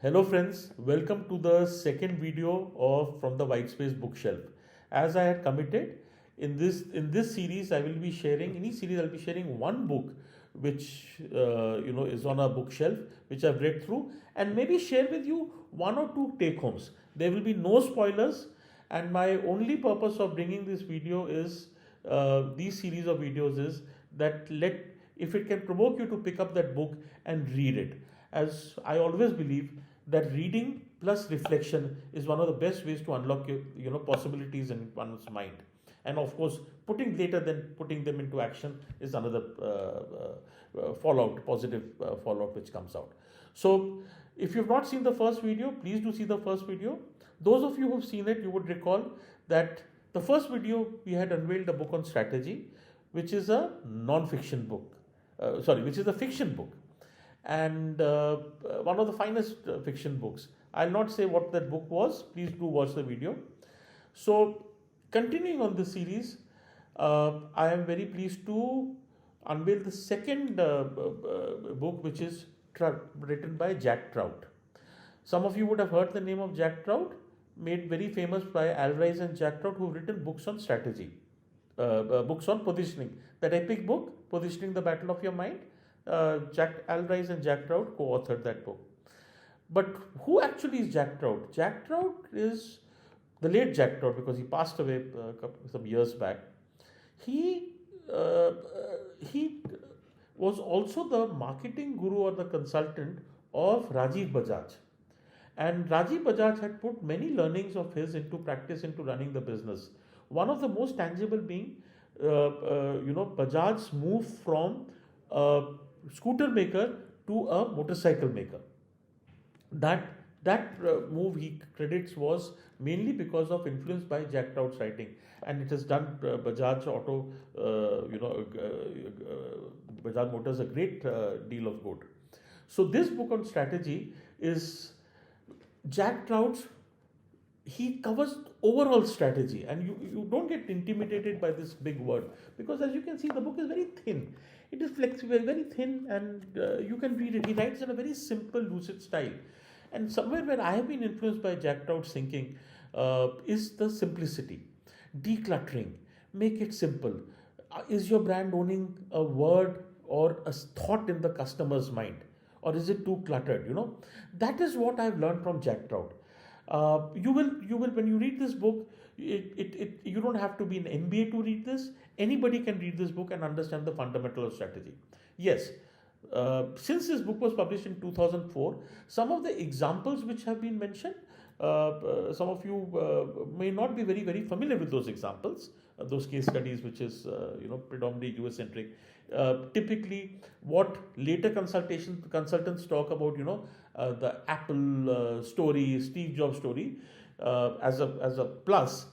Hello friends, welcome to the second video of from the WhiteSpace bookshelf. As I had committed, in this series I will be sharing any series I'll be sharing one book which is on a bookshelf which I've read through and maybe share with you one or two take homes. There will be no spoilers, and my only purpose of bringing this video is these series of videos is that let if it can provoke you to pick up that book and read it, as I always believe that reading plus reflection is one of the best ways to unlock possibilities in one's mind. And of course, putting them into action is another positive fallout which comes out. So, if you've not seen the first video, please do see the first video. Those of you who've seen it, you would recall that the first video we had unveiled a book on strategy, which is a non-fiction book. Which is a fiction book, and one of the finest fiction books. I'll not say what that book was. Please do watch the video. So, continuing on this series, I am very pleased to unveil the second book, which is written by Jack Trout. Some of you would have heard the name of Jack Trout, made very famous by Alvarez and Jack Trout, who've written books on strategy, books on positioning. That epic book, Positioning the Battle of Your Mind. Jack Alvarez and Jack Trout co-authored that book. But who actually is Jack Trout? Jack Trout is the late Jack Trout, because he passed away some years back. He was also the marketing guru or the consultant of Rajiv Bajaj. And Rajiv Bajaj had put many learnings of his into practice into running the business. One of the most tangible being, Bajaj's move from a scooter maker to a motorcycle maker. That move he credits was mainly because of influence by Jack Trout's writing, and it has done Bajaj Auto, Bajaj Motors a great deal of good. So this book on strategy is Jack Trout's. He covers overall strategy, and you don't get intimidated by this big word, because as you can see, the book is very thin. It is flexible, very thin, and you can read it. He writes in a very simple, lucid style. And somewhere where I have been influenced by Jack Trout's thinking is the simplicity, decluttering, make it simple. Is your brand owning a word or a thought in the customer's mind, or is it too cluttered? That is what I've learned from Jack Trout. You will when you read this book, you don't have to be an MBA to read this. Anybody can read this book and understand the fundamental of strategy. Yes, since this book was published in 2004, some of the examples which have been mentioned, some of you may not be very familiar with those examples, those case studies, which is predominantly US centric. Typically, what later consultants talk about, the Apple story, Steve Jobs story, as a plus.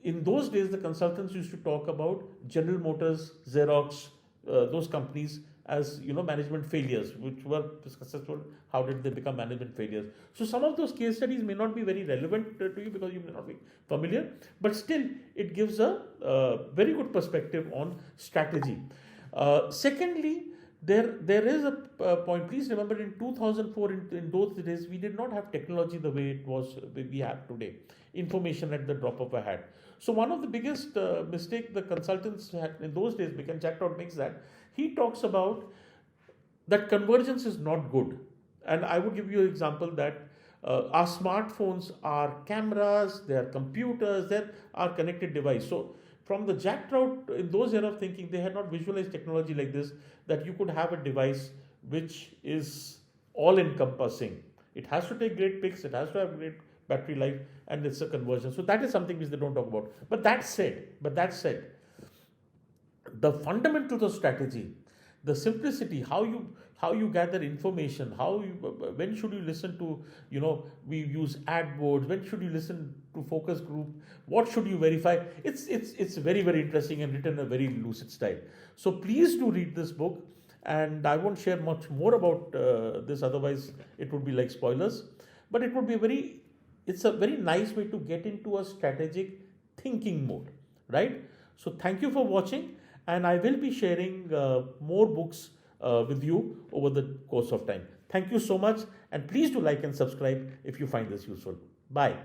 In those days, the consultants used to talk about General Motors, Xerox, those companies as management failures, which were successful. How did they become management failures? So some of those case studies may not be very relevant to you because you may not be familiar, but still it gives a very good perspective on strategy. Secondly, there is a point. Please remember, in 2004, in those days, we did not have technology the way we have today. Information at the drop of a hat. So one of the biggest mistake the consultants had in those days, because Jack Trout makes that, he talks about that convergence is not good. And I would give you an example that our smartphones are cameras, they are computers, they are connected device. So from the Jack Trout, in those era of thinking, they had not visualized technology like this, that you could have a device which is all encompassing. It has to take great pics, it has to have great battery life, and it's a conversion. So that is something which they don't talk about. But that said, the fundamentals of strategy, the simplicity, how you gather information, when should you listen to, we use ad boards, when should you listen to focus group, what should you verify? It's very interesting and written in a very lucid style. So please do read this book, and I won't share much more about this, otherwise it would be like spoilers. But it's a very nice way to get into a strategic thinking mode, right? So thank you for watching, and I will be sharing more books with you over the course of time. Thank you so much, and please do like and subscribe if you find this useful. Bye.